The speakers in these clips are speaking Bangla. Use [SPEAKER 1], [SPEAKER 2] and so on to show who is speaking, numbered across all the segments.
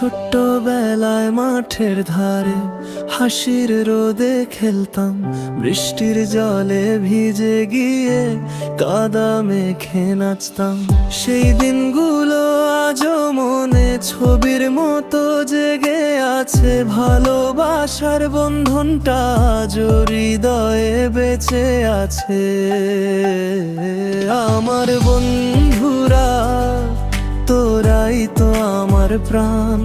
[SPEAKER 1] ছোট্টবেলায় মাঠের ধারে হাসির রোদে খেলতাম, বৃষ্টির জলে ভিজে গিয়ে কাদা মেখে নাচতাম। সেই দিনগুলো আজও মনে ছবির মতো জেগে আছে, ভালোবাসার বন্ধনটা আজও হৃদয়ে বেঁচে আছে। আমার বন্ধুরা তোরাই তো আমার প্রাণ,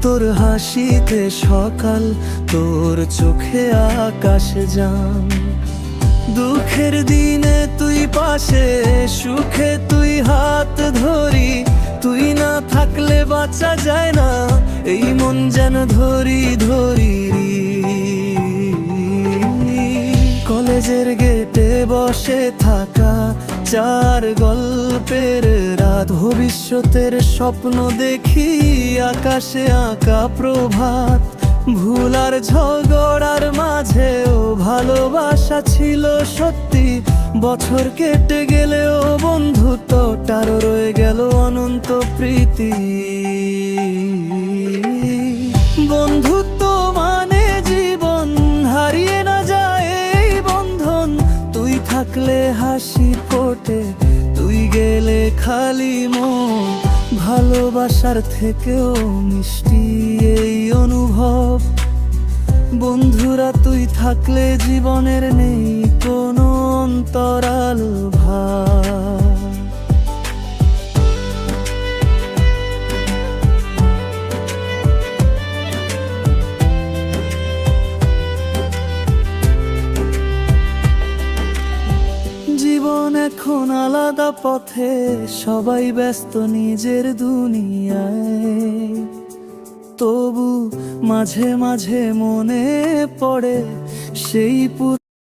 [SPEAKER 1] তোর হাসিতে সকাল, তোর চোখে আকাশে যান। দুঃখের দিনে তুই পাশে, সুখে তুই হাত ধরি, তুই না থাকলে বাঁচা যায় না, এই মন যেন ধরি ধরি। কলেজের গেটে বসে থাকা চার গল্পের রাত, ভবিষ্যতের স্বপ্ন দেখি আকাশে আঁকা প্রভাত। ভুল আর ঝগড়ার মাঝেও ভালোবাসা ছিল সত্যি, বছর কেটে গেলেও বন্ধুত্বটার রয়ে গেল অনন্ত প্রীতি। বন্ধুত্ব মানে জীবন, হারিয়ে না যায় এই বন্ধন। তুই থাকলে হাসি ফোটে, তুই গেলে খালি মন। ভালোবাসার থেকেও মিষ্টি এই অনুভব, বন্ধুরা তুই থাকলে জীবনের নেই কোনো অন্তরাল ভাব। জীবন এখন আলাদা পথে, সবাই ব্যস্ত নিজের দুনিয়ায়। তবু মাঝে মাঝে মনে পড়ে সেই